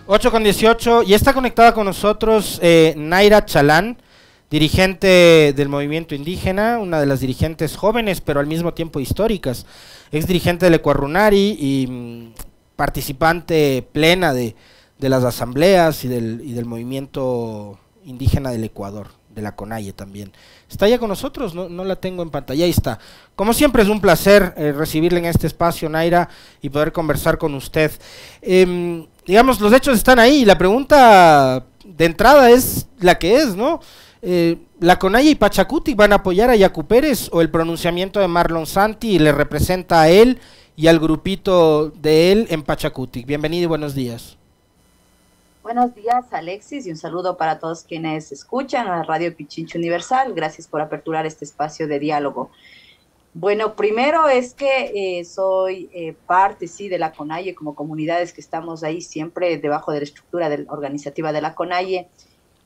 8:18, y está conectada con nosotros Naira Chalán, dirigente del movimiento indígena, una de las dirigentes jóvenes, pero al mismo tiempo históricas, ex dirigente del Ecuarunari y participante plena de las asambleas y del movimiento indígena del Ecuador, de la CONAIE también. Está ya con nosotros, no la tengo en pantalla, ahí está. Como siempre es un placer recibirle en este espacio, Naira, y poder conversar con usted. Digamos, los hechos están ahí, y la pregunta de entrada es la que es, ¿no? ¿La CONAIE y Pachacutic van a apoyar a Yacu Pérez, o el pronunciamiento de Marlon Santi le representa a él y al grupito de él en Pachacutic? Bienvenido y buenos días. Buenos días, Alexis, y un saludo para todos quienes escuchan a Radio Pichincho Universal. Gracias por aperturar este espacio de diálogo. Bueno, primero es que soy parte, sí, de la CONAIE, como comunidades que estamos ahí siempre debajo de la estructura organizativa de la CONAIE,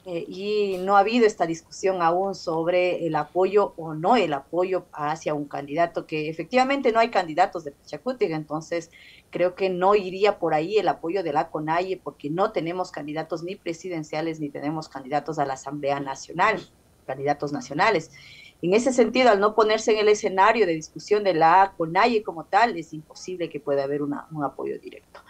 y no ha habido esta discusión aún sobre el apoyo o no el apoyo hacia un candidato, que efectivamente no hay candidatos de Pachacutic, entonces creo que no iría por ahí el apoyo de la CONAIE, porque no tenemos candidatos ni presidenciales ni tenemos candidatos a la Asamblea Nacional, candidatos nacionales. En ese sentido, al no ponerse en el escenario de discusión de la CONAIE como tal, es imposible que pueda haber un apoyo directo.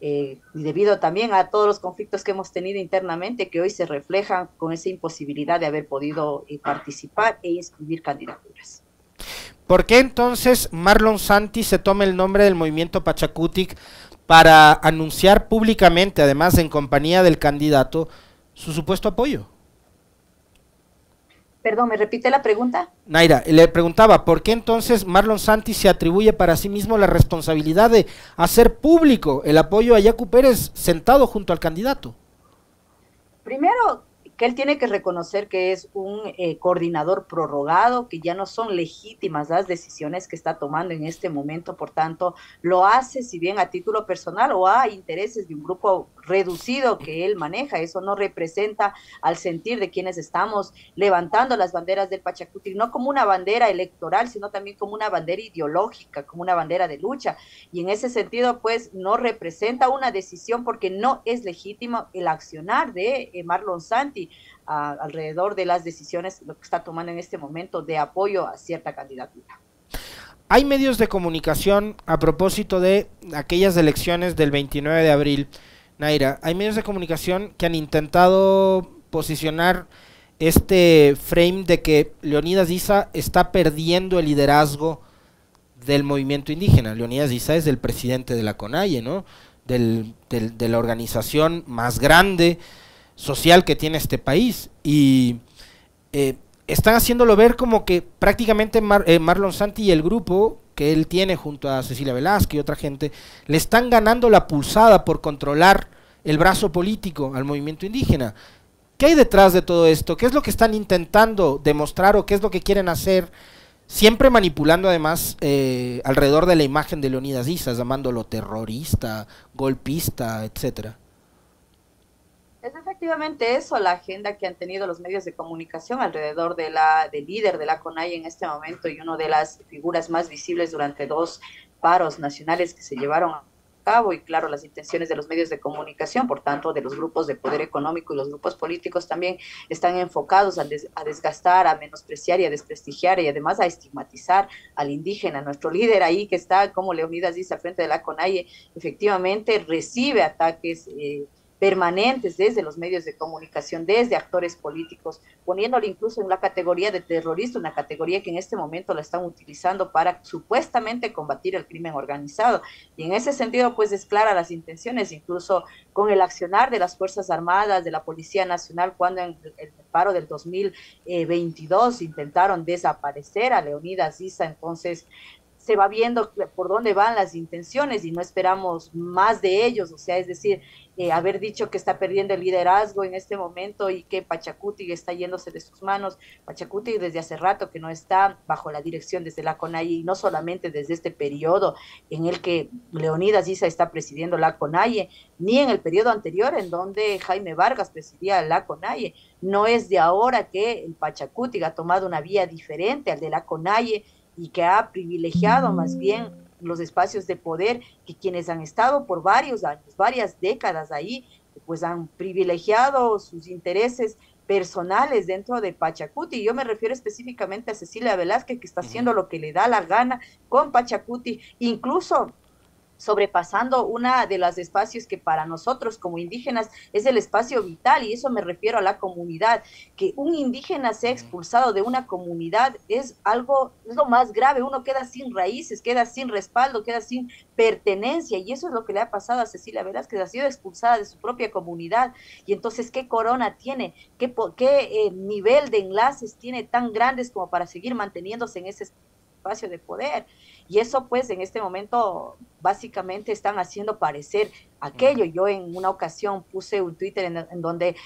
Y debido también a todos los conflictos que hemos tenido internamente, que hoy se reflejan con esa imposibilidad de haber podido participar e inscribir candidaturas. ¿Por qué entonces Marlon Santi se toma el nombre del movimiento Pachacutic para anunciar públicamente, además en compañía del candidato, su supuesto apoyo? Perdón, ¿me repite la pregunta? Naira, le preguntaba, ¿por qué entonces Marlon Santi se atribuye para sí mismo la responsabilidad de hacer público el apoyo a Yacu Pérez sentado junto al candidato? Primero, que él tiene que reconocer que es un coordinador prorrogado, que ya no son legítimas las decisiones que está tomando en este momento, por tanto, lo hace si bien a título personal o a intereses de un grupo reducido que él maneja. Eso no representa al sentir de quienes estamos levantando las banderas del Pachacutic, no como una bandera electoral, sino también como una bandera ideológica, como una bandera de lucha, y en ese sentido, pues, no representa una decisión porque no es legítimo el accionar de Marlon Santi alrededor de las decisiones, lo que está tomando en este momento de apoyo a cierta candidatura. Hay medios de comunicación a propósito de aquellas elecciones del 29 de abril, Naira, hay medios de comunicación que han intentado posicionar este frame de que Leonidas Issa está perdiendo el liderazgo del movimiento indígena. Leonidas Issa es el presidente de la CONAIE, ¿no? De la organización más grande social que tiene este país, y están haciéndolo ver como que prácticamente Marlon Santi y el grupo que él tiene junto a Cecilia Velázquez y otra gente le están ganando la pulsada por controlar el brazo político al movimiento indígena. ¿Qué hay detrás de todo esto? ¿Qué es lo que están intentando demostrar o qué es lo que quieren hacer? Siempre manipulando además alrededor de la imagen de Leonidas Issa, llamándolo terrorista, golpista, etcétera. Es efectivamente eso, la agenda que han tenido los medios de comunicación alrededor del líder de la CONAIE en este momento, y una de las figuras más visibles durante dos paros nacionales que se llevaron a cabo, y claro, las intenciones de los medios de comunicación, por tanto, de los grupos de poder económico y los grupos políticos también están enfocados a desgastar, a menospreciar y a desprestigiar y además a estigmatizar al indígena. Nuestro líder ahí que está como Leonidas dice al frente de la CONAIE, efectivamente recibe ataques permanentes desde los medios de comunicación, desde actores políticos, poniéndole incluso en la categoría de terrorista, una categoría que en este momento la están utilizando para supuestamente combatir el crimen organizado. Y en ese sentido, pues es clara las intenciones, incluso con el accionar de las Fuerzas Armadas, de la Policía Nacional, cuando en el paro del 2022 intentaron desaparecer a Leonidas Issa. Entonces se va viendo por dónde van las intenciones y no esperamos más de ellos, o sea, es decir, haber dicho que está perdiendo el liderazgo en este momento y que Pachacutic está yéndose de sus manos. Pachacutic desde hace rato que no está bajo la dirección desde la CONAIE, y no solamente desde este periodo en el que Leonidas Issa está presidiendo la CONAIE, ni en el periodo anterior en donde Jaime Vargas presidía la CONAIE. No es de ahora que el Pachacutic ha tomado una vía diferente al de la CONAIE y que ha privilegiado más bien los espacios de poder que quienes han estado por varios años, varias décadas ahí, pues han privilegiado sus intereses personales dentro de Pachacuti. Yo me refiero específicamente a Cecilia Velázquez, que está haciendo lo que le da la gana con Pachacuti, incluso sobrepasando una de los espacios que para nosotros como indígenas es el espacio vital, y eso me refiero a la comunidad. Que un indígena sea expulsado de una comunidad es algo, es lo más grave. Uno queda sin raíces, queda sin respaldo, queda sin pertenencia, y eso es lo que le ha pasado a Cecilia Velázquez. Ha sido expulsada de su propia comunidad, y entonces ¿qué corona tiene? ¿Qué nivel de enlaces tiene tan grandes como para seguir manteniéndose en ese espacio de poder? Y eso pues en este momento básicamente están haciendo parecer aquello. Yo en una ocasión puse un Twitter en donde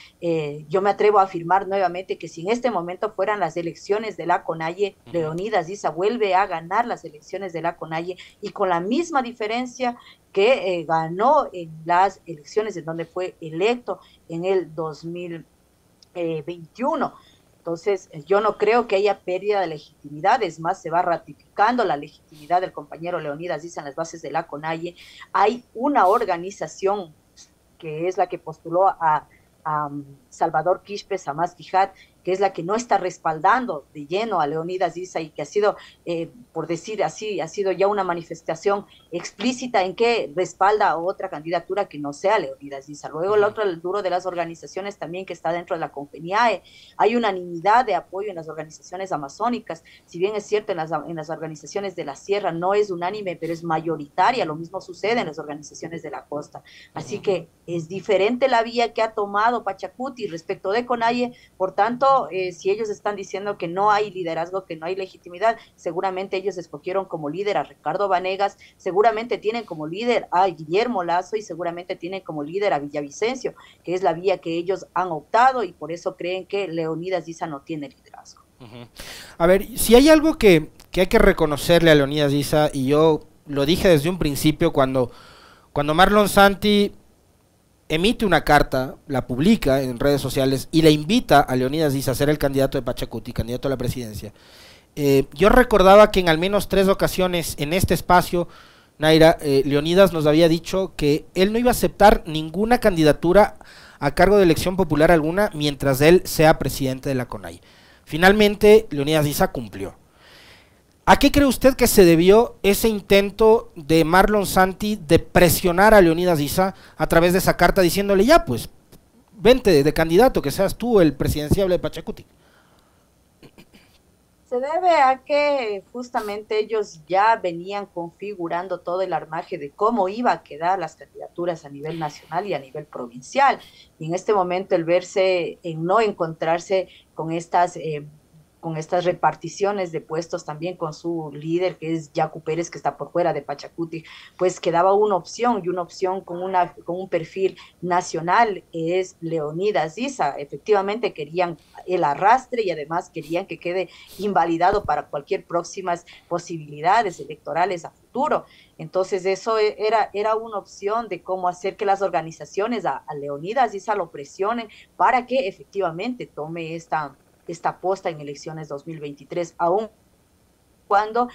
yo me atrevo a afirmar nuevamente que si en este momento fueran las elecciones de la CONAIE, Leonidas Issa vuelve a ganar las elecciones de la CONAIE, y con la misma diferencia que ganó en las elecciones en donde fue electo en el 2021. Entonces, yo no creo que haya pérdida de legitimidad, es más, se va ratificando la legitimidad del compañero Leonidas Issa en las bases de la CONAIE. Hay una organización que es la que postuló a Salvador Quispe, Samás Quijat, que es la que no está respaldando de lleno a Leonidas Issa, y que ha sido, por decir así, ha sido ya una manifestación explícita en que respalda a otra candidatura que no sea Leonidas Issa. Luego el otro, el duro de las organizaciones también que está dentro de la CONFENIAE. Hay unanimidad de apoyo en las organizaciones amazónicas. Si bien es cierto, en las organizaciones de la sierra no es unánime, pero es mayoritaria. Lo mismo sucede en las organizaciones de la costa. Así que es diferente la vía que ha tomado Pachacuti respecto de CONAIE. Por tanto, si ellos están diciendo que no hay liderazgo, que no hay legitimidad, seguramente ellos escogieron como líder a Ricardo Vanegas, seguramente tienen como líder a Guillermo Lazo, y seguramente tienen como líder a Villavicencio, que es la vía que ellos han optado, y por eso creen que Leonidas Issa no tiene liderazgo. A ver, si hay algo que hay que reconocerle a Leonidas Issa, y yo lo dije desde un principio cuando Marlon Santi emite una carta, la publica en redes sociales y le invita a Leonidas Issa a ser el candidato de Pachacuti, candidato a la presidencia. Yo recordaba que en al menos 3 ocasiones en este espacio, Naira, Leonidas nos había dicho que él no iba a aceptar ninguna candidatura a cargo de elección popular alguna mientras él sea presidente de la CONAIE. Finalmente, Leonidas Issa cumplió. ¿A qué cree usted que se debió ese intento de Marlon Santi de presionar a Leonidas Issa a través de esa carta diciéndole ya pues, vente de candidato, que seas tú el presidenciable de Pachacuti? Se debe a que justamente ellos ya venían configurando todo el armaje de cómo iba a quedar las candidaturas a nivel nacional y a nivel provincial. Y en este momento el verse, en no encontrarse con estas reparticiones de puestos también con su líder, que es Yacu Pérez, que está por fuera de Pachacuti, pues quedaba una opción, y una opción con un perfil nacional, es Leonidas Issa. Efectivamente querían el arrastre, y además querían que quede invalidado para cualquier próximas posibilidades electorales a futuro. Entonces eso era una opción de cómo hacer que las organizaciones a Leonidas Issa lo presionen para que efectivamente tome esta posta en elecciones 2023, aún cuando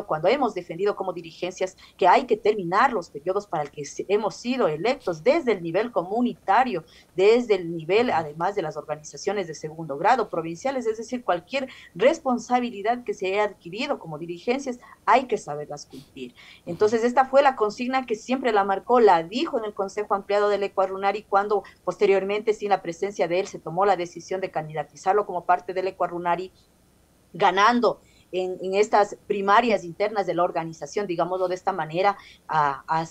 cuando hemos defendido como dirigencias que hay que terminar los periodos para el que hemos sido electos desde el nivel comunitario, desde el nivel además de las organizaciones de segundo grado, provinciales, es decir, cualquier responsabilidad que se haya adquirido como dirigencias, hay que saberlas cumplir. Entonces esta fue la consigna que siempre la marcó, la dijo en el Consejo Ampliado del Ecuarunari, cuando posteriormente, sin la presencia de él, se tomó la decisión de candidatizarlo como parte del Ecuarunari, ganando en estas primarias internas de la organización, digámoslo de esta manera, a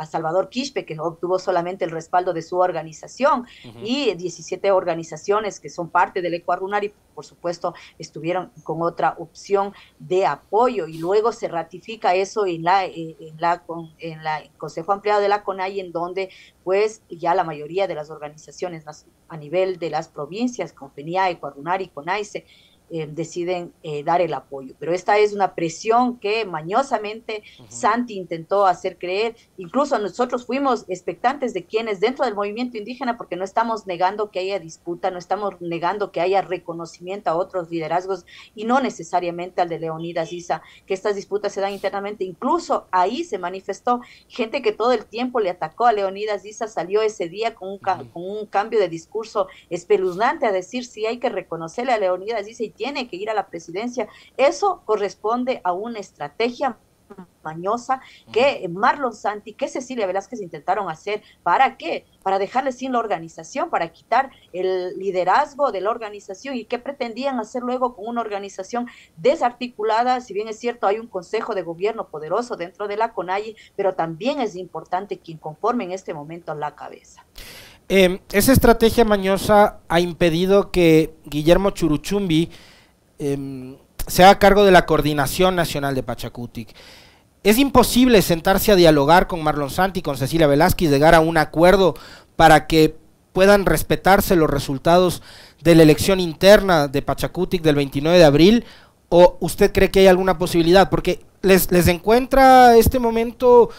Salvador Quispe, que obtuvo solamente el respaldo de su organización, y 17 organizaciones que son parte del Ecuarunari, por supuesto, estuvieron con otra opción de apoyo, y luego se ratifica eso en el Consejo Ampliado de la CONAIE, en donde pues ya la mayoría de las organizaciones a nivel de las provincias, CONFENIAE, Ecuarunari, CONAICE, deciden dar el apoyo. Pero esta es una presión que mañosamente Santi intentó hacer creer. Incluso nosotros fuimos expectantes de quienes dentro del movimiento indígena, porque no estamos negando que haya disputa, no estamos negando que haya reconocimiento a otros liderazgos y no necesariamente al de Leonidas Issa, que estas disputas se dan internamente. Incluso ahí se manifestó gente que todo el tiempo le atacó a Leonidas Issa, salió ese día con un cambio de discurso espeluznante a decir si hay que reconocerle a Leonidas Issa y tiene que ir a la presidencia. Eso corresponde a una estrategia mañosa que Marlon Santi, que Cecilia Velázquez intentaron hacer. ¿Para qué? Para dejarle sin la organización, para quitar el liderazgo de la organización. ¿Y qué pretendían hacer luego con una organización desarticulada? Si bien es cierto, hay un consejo de gobierno poderoso dentro de la CONAIE, pero también es importante quien conforme en este momento la cabeza. Esa estrategia mañosa ha impedido que Guillermo Churuchumbi se haga cargo de la coordinación nacional de Pachacutic. Es imposible sentarse a dialogar con Marlon Santi y con Cecilia Velázquez y llegar a un acuerdo para que puedan respetarse los resultados de la elección interna de Pachacutic del 29 de abril, ¿o usted cree que hay alguna posibilidad? Porque les encuentra este momento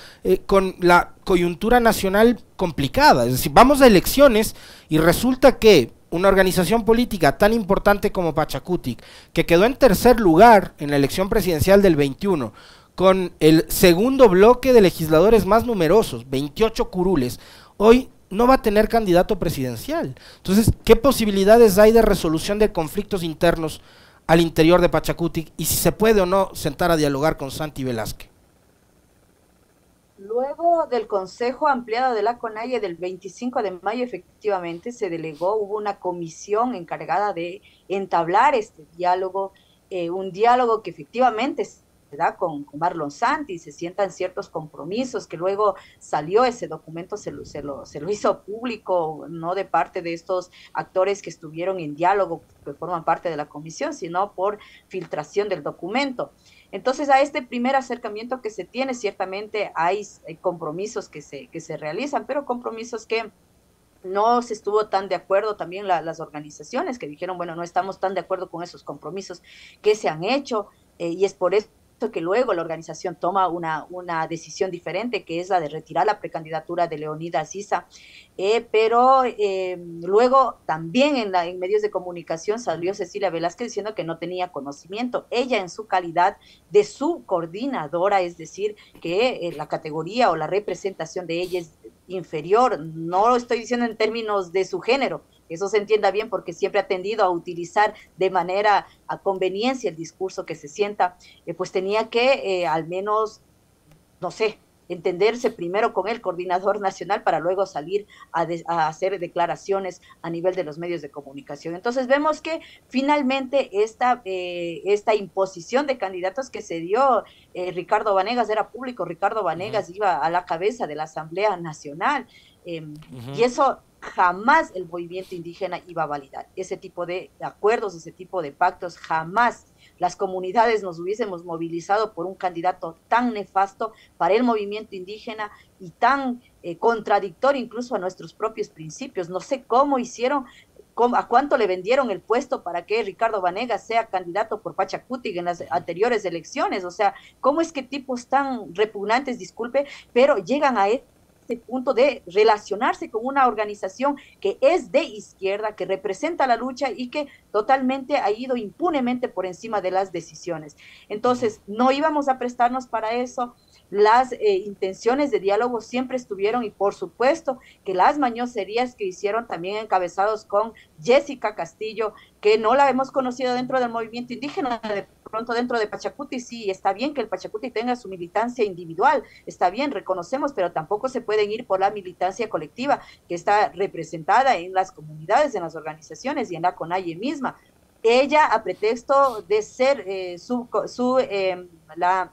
con la coyuntura nacional complicada. Es decir, vamos a elecciones y resulta que una organización política tan importante como Pachacutic, que quedó en tercer lugar en la elección presidencial del 21, con el segundo bloque de legisladores más numerosos, 28 curules, hoy no va a tener candidato presidencial. Entonces, ¿qué posibilidades hay de resolución de conflictos internos al interior de Pachacutic y si se puede o no sentar a dialogar con Santi Velázquez? Luego del Consejo Ampliado de la CONAIE del 25 de mayo, efectivamente se delegó, hubo una comisión encargada de entablar este diálogo, un diálogo que efectivamente se da con Marlon Santi, se sientan ciertos compromisos, que luego salió ese documento, se lo hizo público, no de parte de estos actores que estuvieron en diálogo, que forman parte de la comisión, sino por filtración del documento. Entonces, a este primer acercamiento que se tiene, ciertamente hay compromisos que se realizan, pero compromisos que no se estuvo tan de acuerdo también las organizaciones que dijeron, bueno, no estamos tan de acuerdo con esos compromisos que se han hecho, y es por eso que luego la organización toma una decisión diferente, que es la de retirar la precandidatura de Leonidas Issa, pero luego también en medios de comunicación salió Cecilia Velázquez diciendo que no tenía conocimiento, ella en su calidad de su coordinadora, es decir, que la categoría o la representación de ella es inferior, no lo estoy diciendo en términos de su género, eso se entienda bien porque siempre ha tendido a utilizar de manera a conveniencia el discurso que se sienta, pues tenía que al menos, no sé, entenderse primero con el coordinador nacional para luego salir a hacer declaraciones a nivel de los medios de comunicación. Entonces vemos que finalmente esta imposición de candidatos que se dio, Ricardo Vanegas era público, Ricardo Vanegas iba a la cabeza de la Asamblea Nacional, y eso jamás el movimiento indígena iba a validar. Ese tipo de acuerdos, ese tipo de pactos, jamás las comunidades nos hubiésemos movilizado por un candidato tan nefasto para el movimiento indígena y tan contradictorio incluso a nuestros propios principios. No sé cómo hicieron, a cuánto le vendieron el puesto para que Ricardo Vanegas sea candidato por Pachacutic en las anteriores elecciones. O sea, cómo es que tipos tan repugnantes, disculpe, pero llegan a punto de relacionarse con una organización que es de izquierda, que representa la lucha y que totalmente ha ido impunemente por encima de las decisiones. Entonces, no íbamos a prestarnos para eso. Las intenciones de diálogo siempre estuvieron, y por supuesto que las mañoserías que hicieron también encabezados con Jessica Castillo, que no la hemos conocido dentro del movimiento indígena, de pronto dentro de Pachacuti, sí, está bien que el Pachacuti tenga su militancia individual, está bien, reconocemos, pero tampoco se pueden ir por la militancia colectiva que está representada en las comunidades, en las organizaciones y en la CONAIE misma. Ella, a pretexto de ser la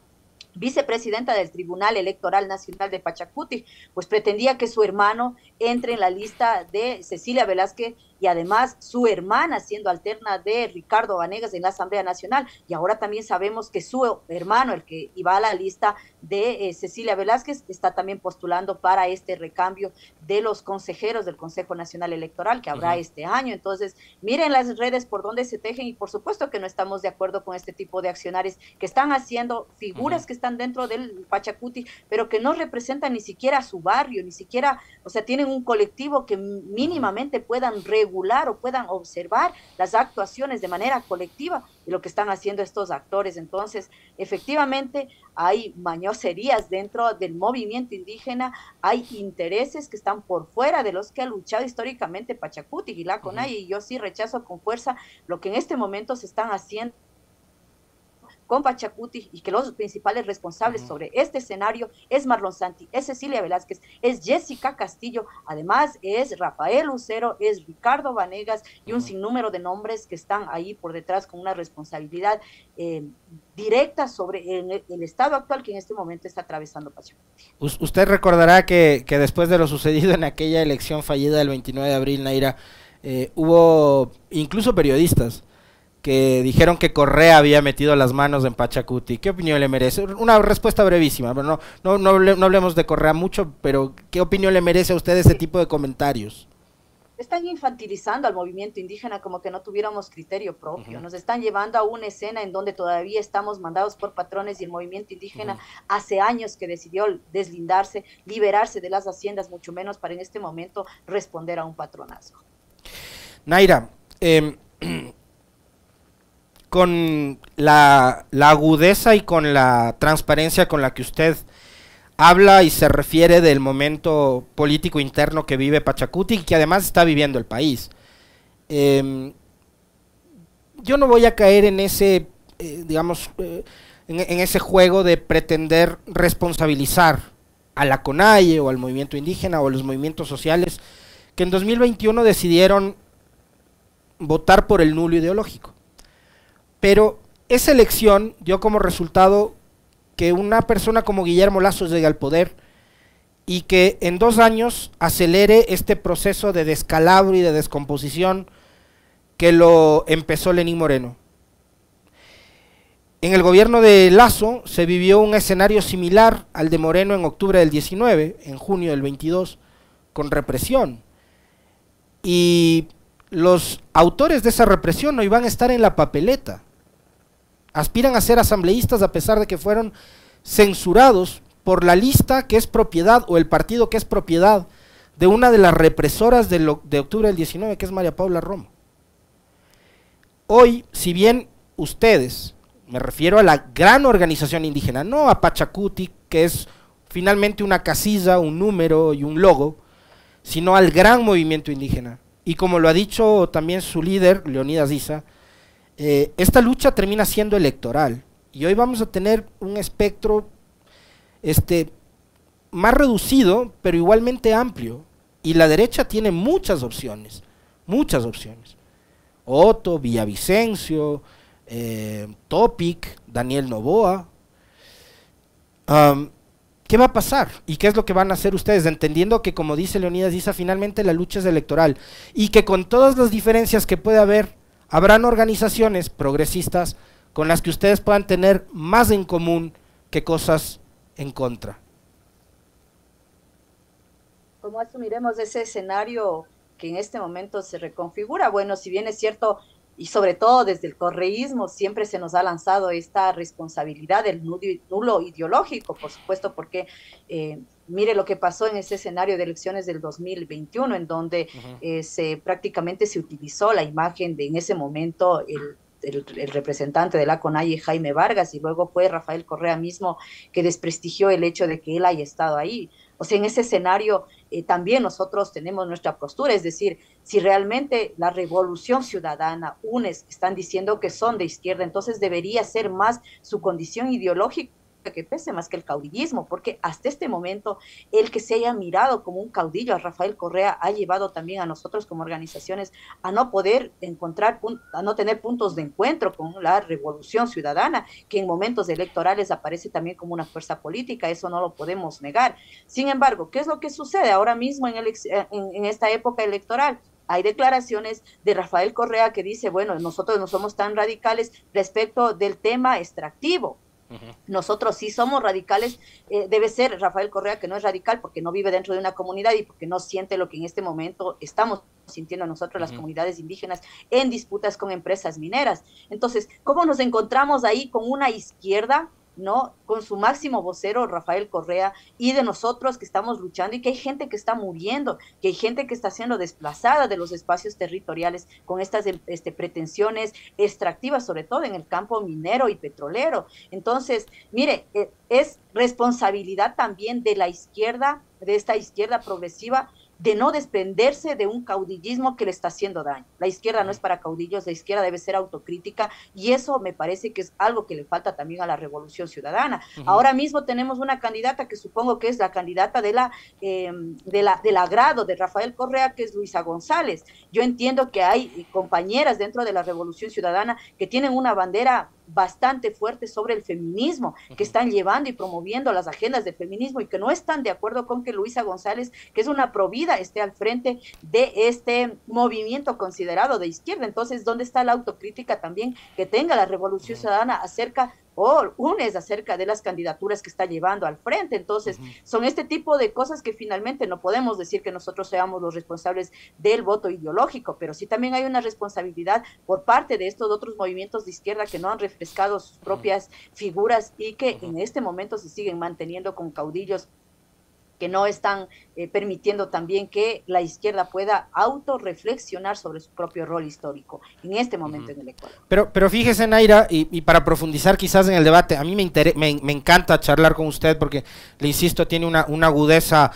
vicepresidenta del Tribunal Electoral Nacional de Pachacuti, pues pretendía que su hermano entre en la lista de Cecilia Velázquez y además su hermana siendo alterna de Ricardo Vanegas en la Asamblea Nacional, y ahora también sabemos que su hermano, el que iba a la lista de Cecilia Velázquez, está también postulando para este recambio de los consejeros del Consejo Nacional Electoral que habrá este año. Entonces, miren las redes por donde se tejen, y por supuesto que no estamos de acuerdo con este tipo de accionarios que están haciendo figuras que están dentro del Pachacuti, pero que no representan ni siquiera a su barrio, ni siquiera, o sea, tienen un colectivo que mínimamente puedan regular o puedan observar las actuaciones de manera colectiva de lo que están haciendo estos actores. Entonces, efectivamente, hay mañoserías dentro del movimiento indígena, hay intereses que están por fuera de los que ha luchado históricamente Pachacuti y la CONAIE, y yo sí rechazo con fuerza lo que en este momento se están haciendo con Pachacuti, y que los principales responsables sobre este escenario es Marlon Santi, es Cecilia Velázquez, es Jessica Castillo, además es Rafael Lucero, es Ricardo Vanegas y un sinnúmero de nombres que están ahí por detrás con una responsabilidad directa sobre el estado actual que en este momento está atravesando Pachacuti. Usted recordará que después de lo sucedido en aquella elección fallida del 29 de abril, Naira, hubo incluso periodistas que dijeron que Correa había metido las manos en Pachacuti. ¿Qué opinión le merece? Una respuesta brevísima, pero no hablemos de Correa mucho, pero ¿qué opinión le merece a usted ese tipo de comentarios? Están infantilizando al movimiento indígena como que no tuviéramos criterio propio. Nos están llevando a una escena en donde todavía estamos mandados por patrones, y el movimiento indígena hace años que decidió deslindarse, liberarse de las haciendas, mucho menos para en este momento responder a un patronazgo. Naira, con la agudeza y con la transparencia con la que usted habla y se refiere del momento político interno que vive Pachacuti y que además está viviendo el país, yo no voy a caer en ese, digamos, en ese juego de pretender responsabilizar a la CONAIE o al movimiento indígena o a los movimientos sociales que en 2021 decidieron votar por el nulo ideológico. Pero esa elección dio como resultado que una persona como Guillermo Lasso llegue al poder y que en 2 años acelere este proceso de descalabro y de descomposición que lo empezó Lenín Moreno. En el gobierno de Lasso se vivió un escenario similar al de Moreno en octubre del 19, en junio del 22, con represión. Y los autores de esa represión no iban a estar en la papeleta. Aspiran a ser asambleístas a pesar de que fueron censurados por la lista que es propiedad, o el partido que es propiedad de una de las represoras de octubre del 19, que es María Paula Romo. Hoy, si bien ustedes, me refiero a la gran organización indígena, no a Pachacuti, que es finalmente una casilla, un número y un logo, sino al gran movimiento indígena. Y como lo ha dicho también su líder, Leonidas Issa, esta lucha termina siendo electoral y hoy vamos a tener un espectro más reducido pero igualmente amplio, y la derecha tiene muchas opciones, Otto, Villavicencio, Topic, Daniel Noboa. ¿Qué va a pasar? ¿Y qué es lo que van a hacer ustedes? Entendiendo que, como dice Leonidas Issa, finalmente la lucha es electoral y que con todas las diferencias que puede haber, habrán organizaciones progresistas con las que ustedes puedan tener más en común que cosas en contra. ¿Cómo asumiremos ese escenario que en este momento se reconfigura? Bueno, si bien es cierto, y sobre todo desde el correísmo siempre se nos ha lanzado esta responsabilidad del nulo ideológico, por supuesto, porque mire lo que pasó en ese escenario de elecciones del 2021, en donde prácticamente se utilizó la imagen de en ese momento el representante de la CONAIE, Jaime Vargas, y luego fue Rafael Correa mismo que desprestigió el hecho de que él haya estado ahí. O sea, en ese escenario también nosotros tenemos nuestra postura, es decir, si realmente la revolución ciudadana, UNES, están diciendo que son de izquierda, entonces debería ser más su condición ideológica que pese más que el caudillismo, porque hasta este momento el que se haya mirado como un caudillo a Rafael Correa ha llevado también a nosotros como organizaciones a no poder encontrar, a no tener puntos de encuentro con la revolución ciudadana, que en momentos electorales aparece también como una fuerza política, eso no lo podemos negar. Sin embargo, ¿qué es lo que sucede ahora mismo en esta época electoral? hay declaraciones de Rafael Correa que dice, bueno, nosotros no somos tan radicales respecto del tema extractivo. Nosotros sí somos radicales, debe ser Rafael Correa que no es radical porque no vive dentro de una comunidad y porque no siente lo que en este momento estamos sintiendo nosotros las comunidades indígenas en disputas con empresas mineras. Entonces, ¿cómo nos encontramos ahí con una izquierda, ¿no? Con su máximo vocero, Rafael Correa, y de nosotros que estamos luchando y que hay gente que está muriendo, que hay gente que está siendo desplazada de los espacios territoriales con estas pretensiones extractivas, sobre todo en el campo minero y petrolero? Entonces, mire, es responsabilidad también de la izquierda, de esta izquierda progresiva, de no desprenderse de un caudillismo que le está haciendo daño. La izquierda no es para caudillos, la izquierda debe ser autocrítica y eso me parece que es algo que le falta también a la Revolución Ciudadana. Ahora mismo tenemos una candidata que supongo que es la candidata del agrado de Rafael Correa, que es Luisa González. Yo entiendo que hay compañeras dentro de la Revolución Ciudadana que tienen una bandera bastante fuerte sobre el feminismo, que están llevando y promoviendo las agendas del feminismo y que no están de acuerdo con que Luisa González, que es una provida, esté al frente de este movimiento considerado de izquierda. Entonces, ¿dónde está la autocrítica también que tenga la Revolución Ciudadana acerca acerca de las candidaturas que está llevando al frente? Entonces, son este tipo de cosas que finalmente no podemos decir que nosotros seamos los responsables del voto ideológico, pero sí también hay una responsabilidad por parte de estos otros movimientos de izquierda que no han refrescado sus propias figuras y que en este momento se siguen manteniendo con caudillos que no están permitiendo también que la izquierda pueda autorreflexionar sobre su propio rol histórico en este momento en el Ecuador. Pero fíjese, Naira, y para profundizar quizás en el debate, a mí me encanta charlar con usted porque, le insisto, tiene una agudeza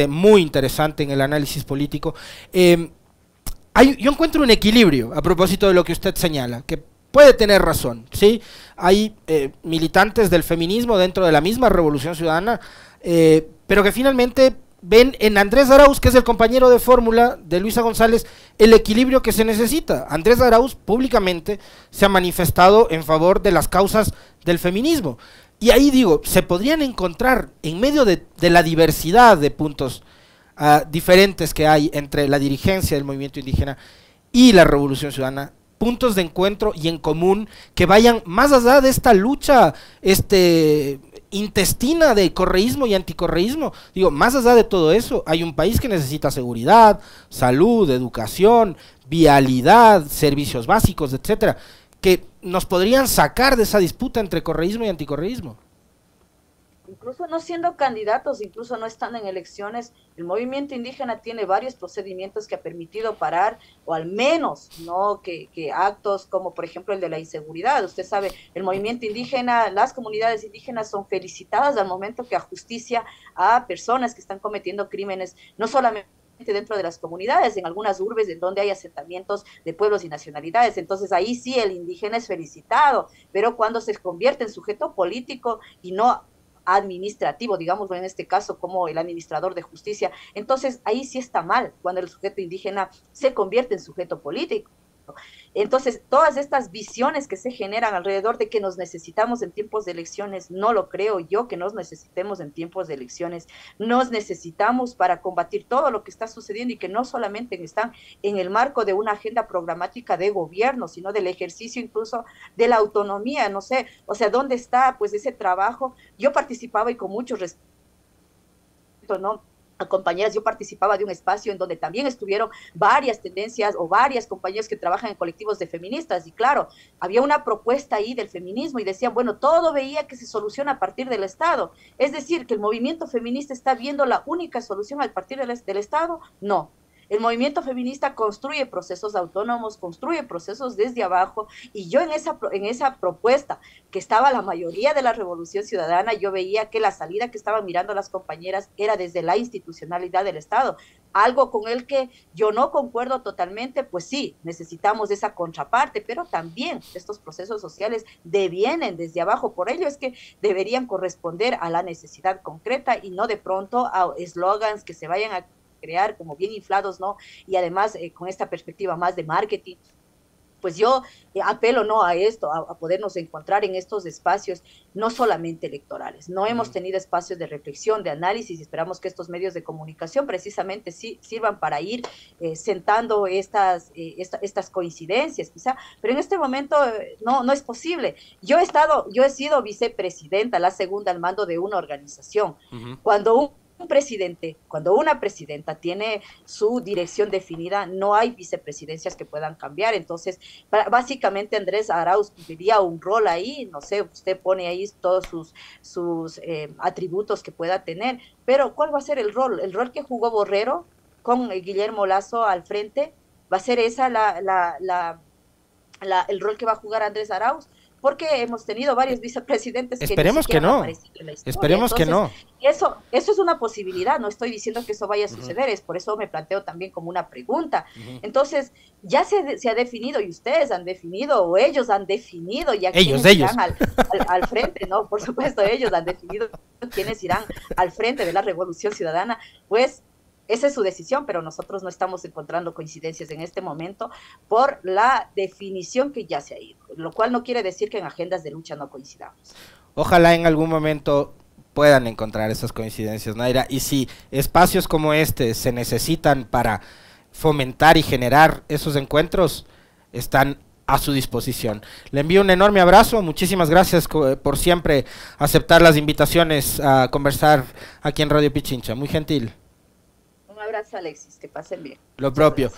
muy interesante en el análisis político. Yo encuentro un equilibrio a propósito de lo que usted señala, que puede tener razón, ¿sí? Hay militantes del feminismo dentro de la misma Revolución Ciudadana, pero que finalmente ven en Andrés Arauz, que es el compañero de fórmula de Luisa González, el equilibrio que se necesita. Andrés Arauz públicamente se ha manifestado en favor de las causas del feminismo. Y ahí digo, se podrían encontrar en medio de la diversidad de puntos diferentes que hay entre la dirigencia del movimiento indígena y la Revolución Ciudadana, puntos de encuentro y en común que vayan más allá de esta lucha intestina de correísmo y anticorreísmo. Digo, más allá de todo eso, hay un país que necesita seguridad, salud, educación, vialidad, servicios básicos, etcétera, que nos podrían sacar de esa disputa entre correísmo y anticorreísmo. Incluso no siendo candidatos, incluso no estando en elecciones, el movimiento indígena tiene varios procedimientos que ha permitido parar, o al menos, ¿no?, que actos como por ejemplo el de la inseguridad. Usted sabe, el movimiento indígena, las comunidades indígenas son felicitadas al momento que justicia a personas que están cometiendo crímenes, no solamente dentro de las comunidades, en algunas urbes en donde hay asentamientos de pueblos y nacionalidades. Entonces ahí sí el indígena es felicitado, pero cuando se convierte en sujeto político y no administrativo, digámoslo en este caso, como el administrador de justicia, entonces ahí sí está mal, cuando el sujeto indígena se convierte en sujeto político. Entonces, todas estas visiones que se generan alrededor de que nos necesitamos en tiempos de elecciones, no lo creo yo que nos necesitemos en tiempos de elecciones, nos necesitamos para combatir todo lo que está sucediendo y que no solamente están en el marco de una agenda programática de gobierno, sino del ejercicio incluso de la autonomía, no sé, o sea, ¿dónde está pues ese trabajo? Yo participaba y con mucho respeto, ¿no?, compañeras, yo participaba de un espacio en donde también estuvieron varias tendencias o varias compañeras que trabajan en colectivos de feministas y claro, había una propuesta ahí del feminismo y decían, bueno, todo veía que se soluciona a partir del Estado, es decir, que el movimiento feminista está viendo la única solución a partir del Estado. No. El movimiento feminista construye procesos autónomos, construye procesos desde abajo, y yo en esa propuesta, que estaba la mayoría de la Revolución Ciudadana, yo veía que la salida que estaban mirando las compañeras era desde la institucionalidad del Estado, algo con el que yo no concuerdo totalmente. Pues sí, necesitamos esa contraparte, pero también estos procesos sociales devienen desde abajo, por ello es que deberían corresponder a la necesidad concreta y no de pronto a eslogans que se vayan a crear como bien inflados, ¿no? Y además con esta perspectiva más de marketing. pues yo apelo no a esto, a podernos encontrar en estos espacios, no solamente electorales. No hemos tenido espacios de reflexión, de análisis, y esperamos que estos medios de comunicación precisamente sí sirvan para ir sentando estas coincidencias, quizá, pero en este momento no es posible. Yo he sido vicepresidenta, la segunda al mando de una organización. Cuando un presidente, cuando una presidenta tiene su dirección definida, no hay vicepresidencias que puedan cambiar. Entonces, básicamente Andrés Arauz cumpliría un rol ahí, no sé, usted pone ahí todos sus atributos que pueda tener, pero ¿cuál va a ser el rol? El rol que jugó Borrero con Guillermo Lasso al frente, ¿va a ser esa el rol que va a jugar Andrés Arauz? Porque hemos tenido varios vicepresidentes esperemos que no. Esperemos Entonces, que no. Eso es una posibilidad, no estoy diciendo que eso vaya a suceder, es por eso me planteo también como una pregunta. Entonces, ya se ha definido, y ustedes han definido, o ellos han definido, ya ellos irán al frente, ¿no? Por supuesto, ellos han definido quiénes irán al frente de la Revolución Ciudadana, pues esa es su decisión, pero nosotros no estamos encontrando coincidencias en este momento por la definición que ya se ha ido, lo cual no quiere decir que en agendas de lucha no coincidamos. Ojalá en algún momento puedan encontrar esas coincidencias, Naira, y si espacios como este se necesitan para fomentar y generar esos encuentros, están a su disposición. Le envío un enorme abrazo, muchísimas gracias por siempre aceptar las invitaciones a conversar aquí en Radio Pichincha, muy gentil. Un abrazo, Alexis, que pasen bien. Lo propio.